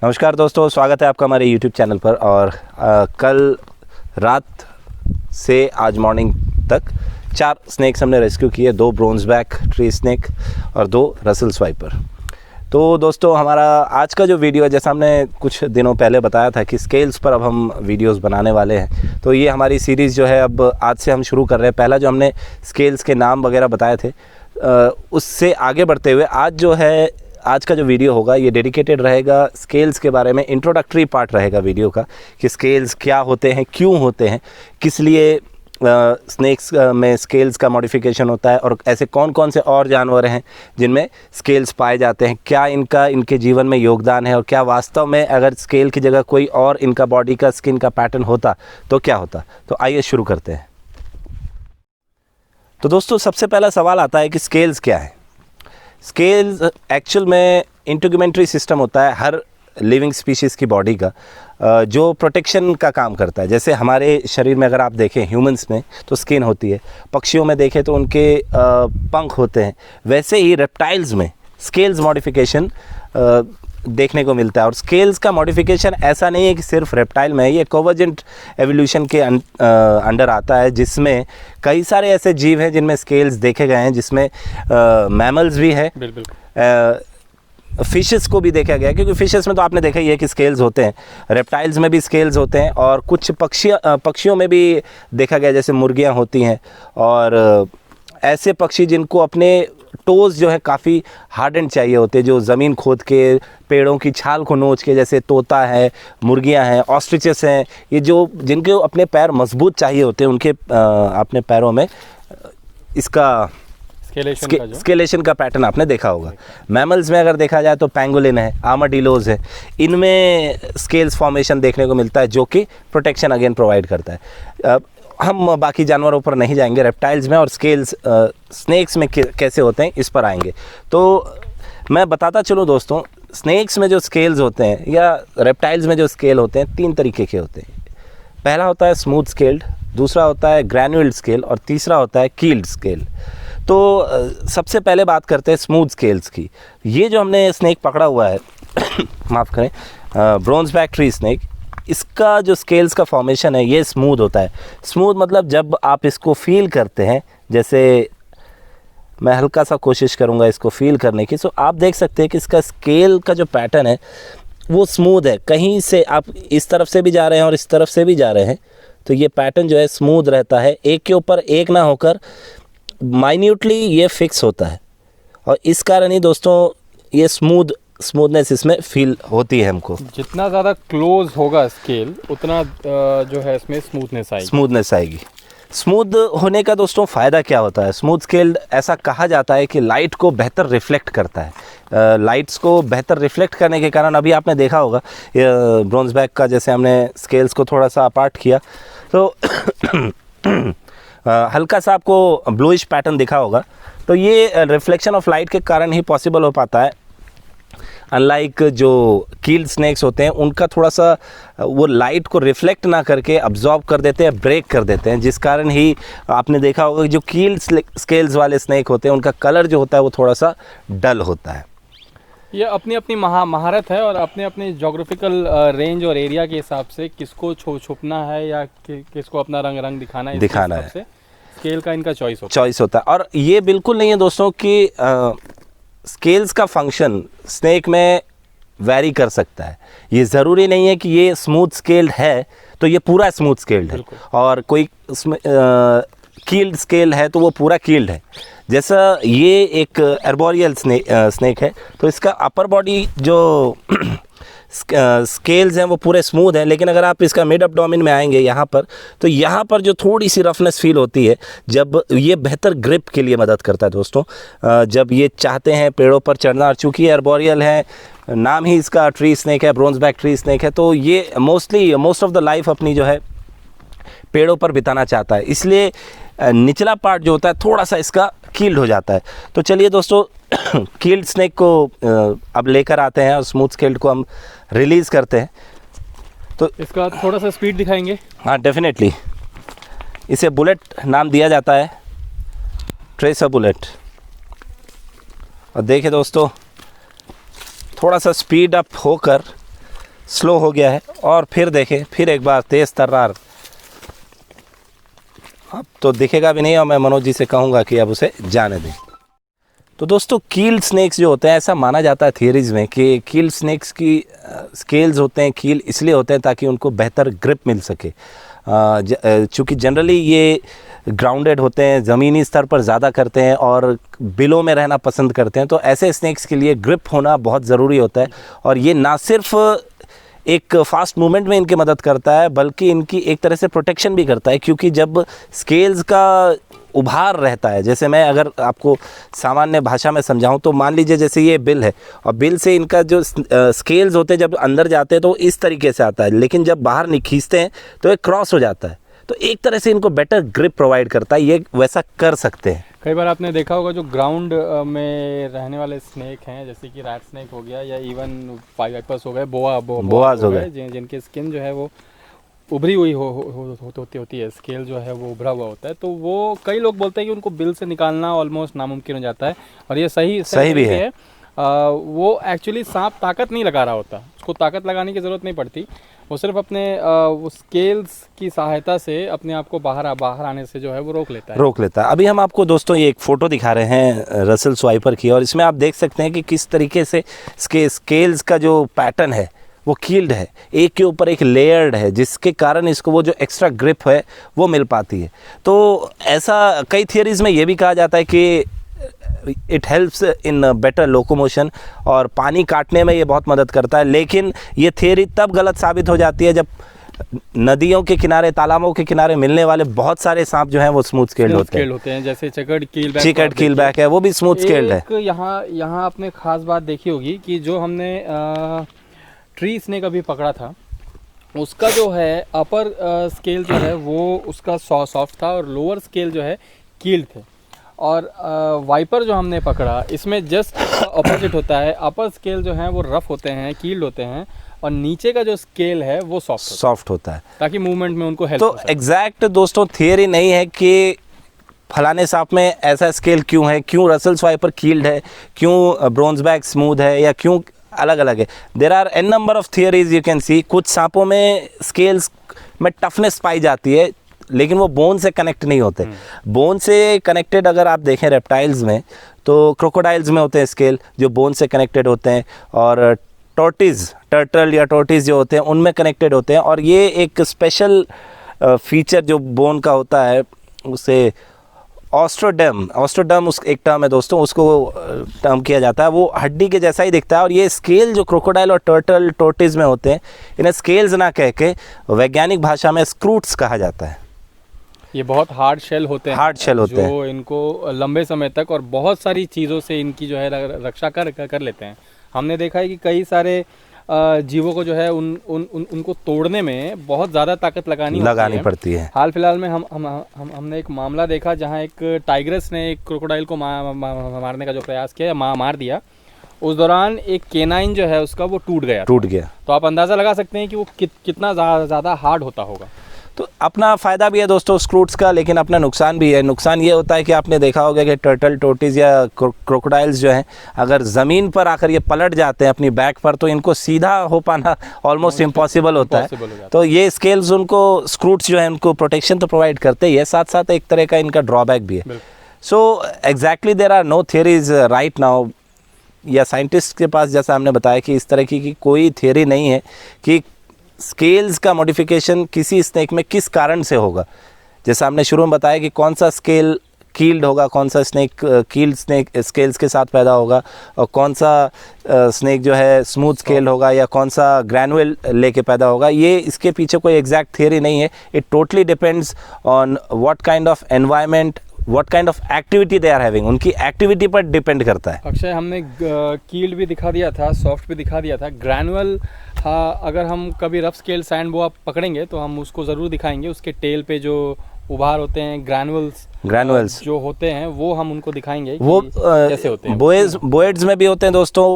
नमस्कार दोस्तों, स्वागत है आपका हमारे YouTube चैनल पर। और कल रात से आज मॉर्निंग तक 4 स्नैक्स हमने रेस्क्यू किए, 2 ब्रोंज बैक ट्री स्नैक और 2 रसल स्वाइपर। तो दोस्तों, हमारा आज का जो वीडियो है, जैसा हमने कुछ दिनों पहले बताया था कि स्केल्स पर अब हम वीडियोस बनाने वाले हैं, तो ये हमारी सीरीज़ जो है अब आज से हम शुरू कर रहे हैं। पहला जो हमने स्केल्स के नाम वगैरह बताए थे, उससे आगे बढ़ते हुए आज का जो वीडियो होगा ये डेडिकेटेड रहेगा स्केल्स के बारे में। इंट्रोडक्टरी पार्ट रहेगा वीडियो का कि स्केल्स क्या होते हैं, क्यों होते हैं, किस लिए स्नेक्स में स्केल्स का मॉडिफिकेशन होता है, और ऐसे कौन कौन से और जानवर हैं जिनमें स्केल्स पाए जाते हैं, क्या इनके जीवन में योगदान है, और क्या वास्तव में अगर स्केल की जगह कोई और इनका बॉडी का स्किन का पैटर्न होता तो क्या होता। तो आइए शुरू करते हैं। तो दोस्तों, सबसे पहला सवाल आता है कि स्केल्स क्या है। स्केल्स एक्चुअल में इंटीग्यूमेंट्री सिस्टम होता है हर लिविंग स्पीशीज़ की बॉडी का, जो प्रोटेक्शन का काम करता है। जैसे हमारे शरीर में अगर आप देखें, ह्यूमंस में तो स्किन होती है, पक्षियों में देखें तो उनके पंख होते हैं, वैसे ही रेप्टाइल्स में स्केल्स मॉडिफिकेशन देखने को मिलता है। और स्केल्स का मॉडिफिकेशन ऐसा नहीं है कि सिर्फ रेप्टाइल में है, ये कन्वर्जेंट एवोल्यूशन के अंडर आता है, जिसमें कई सारे ऐसे जीव हैं जिनमें स्केल्स देखे गए हैं, जिसमें मैमल्स भी है, फिशेस को भी देखा गया है, क्योंकि फिशेस में तो आपने देखा ही है कि स्केल्स होते हैं, रेप्टाइल्स में भी स्केल्स होते हैं, और कुछ पक्षियों में भी देखा गया, जैसे मुर्गियां होती हैं, और ऐसे पक्षी जिनको अपने टोज़ जो है काफ़ी हार्डेंड चाहिए होते हैं, जो ज़मीन खोद के पेड़ों की छाल को नोच के, जैसे तोता है, मुर्गियां हैं, ऑस्ट्रिचेस हैं, ये जो जिनके अपने पैर मजबूत चाहिए होते हैं, उनके अपने पैरों में इसका स्केलेशन का पैटर्न आपने देखा होगा। मैमल्स में अगर देखा जाए तो पैंगोलिन है, आर्माडिलोज है, इनमें स्केल्स फॉर्मेशन देखने को मिलता है, जो कि प्रोटेक्शन अगेन प्रोवाइड करता है। हम बाकी जानवरों पर नहीं जाएंगे, रेप्टाइल्स में और स्केल्स स्नेक्स में कैसे होते हैं इस पर आएंगे। तो मैं बताता चलूँ दोस्तों, स्नेक्स में जो स्केल्स होते हैं या रेप्टाइल्स में जो स्केल होते हैं, 3 तरीके के होते हैं। पहला होता है स्मूथ स्केल्ड, दूसरा होता है ग्रैन्युल्ड स्केल, और तीसरा होता है कील्ड स्केल। तो सबसे पहले बात करते हैं स्मूथ स्केल्स की। ये जो हमने स्नेक पकड़ा हुआ है माफ़ करें, ब्रोंज बैक ट्री स्नेक, इसका जो स्केल्स का फॉर्मेशन है ये स्मूथ होता है। स्मूथ मतलब जब आप इसको फील करते हैं, जैसे मैं हल्का सा कोशिश करूँगा इसको फील करने की, तो आप देख सकते हैं कि इसका स्केल का जो पैटर्न है वो स्मूथ है। कहीं से आप इस तरफ से भी जा रहे हैं और इस तरफ से भी जा रहे हैं, तो ये पैटर्न जो है स्मूथ रहता है, एक के ऊपर एक ना होकर माइन्यूटली ये फिक्स होता है, और इस कारण ही दोस्तों ये स्मूथनेस इसमें फील होती है हमको। जितना ज़्यादा क्लोज होगा स्केल, उतना जो है इसमें स्मूथनेस आएगी। स्मूथ होने का दोस्तों फ़ायदा क्या होता है? स्मूथ स्केल ऐसा कहा जाता है कि लाइट को बेहतर रिफ्लेक्ट करता है। लाइट्स को बेहतर रिफ्लेक्ट करने के कारण, अभी आपने देखा होगा ब्रोंज बैक का, जैसे हमने स्केल्स को थोड़ा सा अपार्ट किया तो हल्का सा आपको ब्लूइश पैटर्न दिखा होगा, तो ये रिफ्लेक्शन ऑफ लाइट के कारण ही पॉसिबल हो पाता है। अनलाइक जो कील्ड स्नेक्स होते हैं, उनका थोड़ा सा वो लाइट को रिफ्लेक्ट ना करके अब्जॉर्ब कर देते हैं, ब्रेक कर देते हैं, जिस कारण ही आपने देखा होगा कि जो कील्ड स्केल्स वाले स्नेक होते हैं उनका कलर जो होता है वो थोड़ा सा डल होता है। ये अपनी अपनी महारत है, और अपने अपने जोग्राफिकल रेंज और एरिया के हिसाब से किसको छुपना है या किसको अपना रंग दिखाना है, स्केल का इनका चॉइस होता है। और ये बिल्कुल नहीं है दोस्तों कि स्केल्स का फंक्शन स्नेक में वैरी कर सकता है। ये ज़रूरी नहीं है कि ये स्मूथ स्केल्ड है तो ये पूरा स्मूथ स्केल्ड है, और कोई कील्ड स्केल है तो वो पूरा कील्ड है। जैसा ये एक एर्बोरियल स्नेक है, तो इसका अपर बॉडी जो स्केल्स हैं वो पूरे स्मूथ हैं, लेकिन अगर आप इसका मिड एब्डोमेन में आएंगे यहाँ पर, तो यहाँ पर जो थोड़ी सी रफनेस फील होती है, जब ये बेहतर ग्रिप के लिए मदद करता है दोस्तों, जब ये चाहते हैं पेड़ों पर चढ़ना। और चूँकि एर्बोरियल है, नाम ही इसका ट्री स्नेक है, ब्रोंज बैक ट्री स्नेक है, तो ये मोस्ट ऑफ द लाइफ अपनी जो है पेड़ों पर बिताना चाहता है, इसलिए निचला पार्ट जो होता है थोड़ा सा इसका कील्ड हो जाता है। तो चलिए दोस्तों, कील्ड स्नेक को अब लेकर आते हैं और स्मूथ स्केल्ड को हम रिलीज़ करते हैं। तो इसका थोड़ा सा स्पीड दिखाएंगे। हाँ, डेफिनेटली। इसे बुलेट नाम दिया जाता है, ट्रेसर बुलेट। और देखिए दोस्तों, थोड़ा सा स्पीड अप होकर स्लो हो गया है। और फिर देखें, फिर एक बार तेज़ तर्रार। अब तो दिखेगा भी नहीं और मैं मनोज जी से कहूँगा कि अब उसे जाने दें। तो दोस्तों कील स्नेक्स जो होते हैं, ऐसा माना जाता है थियरीज़ में कि कील स्नेक्स की स्केल्स होते हैं, कील इसलिए होते हैं ताकि उनको बेहतर ग्रिप मिल सके। चूँकि जनरली ये ग्राउंडेड होते हैं, ज़मीनी स्तर पर ज़्यादा करते हैं और बिलों में रहना पसंद करते हैं, तो ऐसे स्नेक्स के लिए ग्रिप होना बहुत ज़रूरी होता है। और ये ना सिर्फ एक फास्ट मूवमेंट में इनकी मदद करता है, बल्कि इनकी एक तरह से प्रोटेक्शन भी करता है, क्योंकि जब स्केल्स का उभार रहता है, जैसे मैं अगर आपको सामान्य भाषा में समझाऊं तो मान लीजिए जैसे ये बिल है और बिल से इनका जो स्केल्स होते हैं जब अंदर जाते हैं तो इस तरीके से आता है, लेकिन जब बाहर खींचते हैं तो ये क्रॉस हो जाता है। तो एक तरह से इनको बेटर ग्रिप प्रोवाइड करता है, ये वैसा कर सकते हैं। कई बार आपने देखा होगा जो ग्राउंड में रहने वाले स्नेक हैं, जैसे कि रैट स्नेक हो गया या इवन वाइपर्स हो गए, बोआज हो गए, जिनके स्किन जो है वो उभरी हुई होती है, स्केल जो है वो उभरा हुआ होता है, तो वो कई लोग बोलते हैं कि उनको बिल से निकालना ऑलमोस्ट नामुमकिन हो जाता है। और ये सही भी है। वो एक्चुअली सांप ताकत नहीं लगा रहा होता, उसको ताकत लगाने की ज़रूरत नहीं पड़ती, वो सिर्फ अपने वो स्केल्स की सहायता से अपने आप को बाहर आने से जो है वो रोक लेता है। अभी हम आपको दोस्तों ये एक फ़ोटो दिखा रहे हैं रसेल स्वाइपर की, और इसमें आप देख सकते हैं कि किस तरीके से स्केल्स का जो पैटर्न है वो कील्ड है, एक के ऊपर एक लेयर्ड है, जिसके कारण इसको वो जो एक्स्ट्रा ग्रिप है वो मिल पाती है। तो ऐसा कई थियरीज़ में ये भी कहा जाता है कि it helps in better locomotion और पानी काटने में ये बहुत मदद करता है। लेकिन ये थियरी तब गलत साबित हो जाती है जब नदियों के किनारे, तालाबों के किनारे मिलने वाले बहुत सारे सांप जो हैं वो स्मूथ स्केल्ड होते हैं। जैसे चेकर्ड कीलबैक है, वो भी स्मूथ स्केल्ड है। यहाँ आपने खास बात देखी होगी कि जो हमने ट्री स्नेक अभी पकड़ा था, उसका जो है अपर स्केल जो है वो उसका सॉफ्ट था और लोअर स्केल जो है कील्ड थे। और वाइपर जो हमने पकड़ा, इसमें जस्ट ऑपोजिट होता है, अपर स्केल जो है वो रफ होते हैं, कील्ड होते हैं, और नीचे का जो स्केल है वो सॉफ्ट होता है, ताकि मूवमेंट में उनको हेल्प हो सके। एग्जैक्ट दोस्तों थियरी नहीं है कि फलाने सांप में ऐसा स्केल क्यों है, क्यों रसेल स्वाइपर कील्ड है, क्यों ब्रोंजबैक स्मूथ है, या क्यों अलग अलग है। There are an number of theories you can see. कुछ सांपों में स्केल्स में टफनेस पाई जाती है, लेकिन वो बोन से कनेक्ट नहीं होते। बोन से कनेक्टेड अगर आप देखें रेप्टाइल्स में, तो क्रोकोडाइल्स में होते हैं स्केल जो बोन से कनेक्टेड होते हैं, और टर्टल या टोर्टिस जो होते हैं उनमें कनेक्टेड होते हैं। और ये एक स्पेशल फीचर जो बोन का होता है उसे ऑस्ट्रोडर्म उस एक टर्म है दोस्तों, उसको टर्म किया जाता है। वो हड्डी के जैसा ही दिखता है, और ये स्केल जो क्रोकोडाइल और टर्टल टोर्टिस में होते हैं, इन्हें स्केल्स ना कह के वैज्ञानिक भाषा में स्क्रूट्स कहा जाता है। ये बहुत हार्ड शेल होते हैं जो इनको लंबे समय तक और बहुत सारी चीज़ों से इनकी जो है रक्षा कर लेते हैं। हमने देखा है कि कई सारे जीवों को जो है उनको तोड़ने में बहुत ज़्यादा ताकत लगानी पड़ती है। हाल फिलहाल में हमने एक मामला देखा जहां एक टाइग्रेस ने एक क्रोकोडाइल को मारने का जो प्रयास किया, मार दिया। उस दौरान एक केनाइन जो है उसका वो टूट गया। तो आप अंदाज़ा लगा सकते हैं कि वो कितना ज़्यादा हार्ड होता होगा। तो अपना फ़ायदा भी है दोस्तों स्क्रूट्स का, लेकिन अपना नुकसान भी है। नुकसान ये होता है कि आपने देखा होगा कि टर्टल टोर्टिस या क्रोकोडाइल्स जो हैं, अगर ज़मीन पर आकर ये पलट जाते हैं अपनी बैक पर, तो इनको सीधा हो पाना ऑलमोस्ट इम्पॉसिबल होता है। तो ये स्केल्स उनको, स्क्रूट्स जो हैं उनको प्रोटेक्शन तो प्रोवाइड करते ही है, साथ साथ एक तरह का इनका ड्रॉबैक भी है। So exactly there are no theories right now, या साइंटिस्ट के पास जैसा हमने बताया कि इस तरह की कोई थियरी नहीं है कि स्केल्स का मॉडिफिकेशन किसी स्नेक में किस कारण से होगा। जैसा हमने शुरू में बताया कि कौन सा स्केल कील्ड होगा, कौन सा स्नेक कील्ड स्नेक स्केल्स के साथ पैदा होगा, और कौन सा स्नेक जो है स्मूथ स्केल होगा, या कौन सा ग्रैनुअल लेके पैदा होगा। ये इसके पीछे कोई एग्जैक्ट थियरी नहीं है। It totally depends on what kind of environment, what kind of activity they are having, उनकी एक्टिविटी पर डिपेंड करता है। अक्षय, हमने कील्ड भी दिखा दिया था, सॉफ्ट भी दिखा दिया था, ग्रैनुअल अगर हम कभी रफ स्केल सैंड बोआ पकड़ेंगे तो हम उसको ज़रूर दिखाएंगे। उसके टेल पे जो उभार होते हैं, ग्रैनुअल्स जो होते हैं, वो हम उनको दिखाएंगे वो कैसे होते हैं। बोएड्स में भी होते हैं दोस्तों।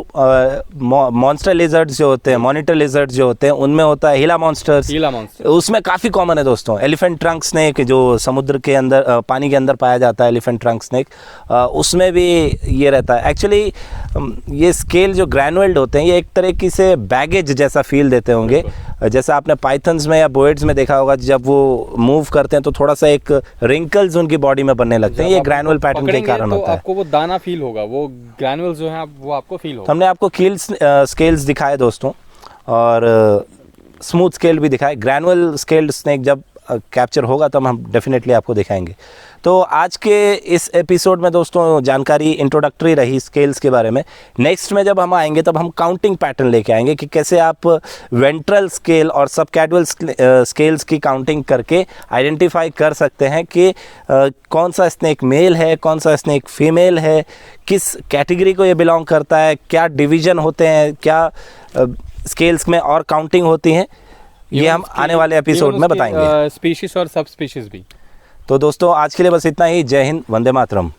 मॉन्स्टर लिजर्ड्स जो होते हैं, मॉनिटर लिजर्ड्स जो होते हैं, उनमें होता है हीला मॉन्स्टर्स, उसमें काफ़ी कॉमन है दोस्तों। एलिफेंट ट्रंक स्नेक जो समुद्र के अंदर, पानी के अंदर पाया जाता है, एलिफेंट ट्रंक स्नेक, उसमें भी ये रहता है। एक्चुअली ये स्केल जो ग्रैनुअल्ड होते हैं ये एक तरह से बैगेज जैसा फील देते होंगे। जैसा आपने पाइथन्स में या बोएड्स में देखा होगा, जब वो मूव करते हैं तो थोड़ा सा एक रिंकल्स उनकी बॉडी में बनने लगते हैं, ये ग्रैनुअल पैटर्न के कारण तो होता है। आपको वो दाना फील होगा, वो ग्रैनुअल्स जो हैं वो आपको फील होगा। हमने आपको स्केल्स दिखाए दोस्तों, और स्मूथ स्केल भी दिखाए। ग्रैनुअल स्केल्ड स्नेक जब कैप्चर होगा तब हम डेफिनेटली आपको दिखाएंगे। तो आज के इस एपिसोड में दोस्तों जानकारी इंट्रोडक्टरी रही स्केल्स के बारे में। नेक्स्ट में जब हम आएंगे तब हम काउंटिंग पैटर्न लेके आएंगे कि कैसे आप वेंट्रल स्केल और सबकैजुअल स्केल्स की काउंटिंग करके आइडेंटिफाई कर सकते हैं कि कौन सा स्नेक मेल है, कौन सा स्नेक फीमेल है, किस कैटेगरी को ये बिलोंग करता है, क्या डिवीज़न होते हैं, क्या स्केल्स में और काउंटिंग होती हैं, ये हम आने वाले एपिसोड में बताएंगे। स्पीशीज और सब स्पीशीज भी। तो दोस्तों आज के लिए बस इतना ही। जय हिंद, वंदे मातरम।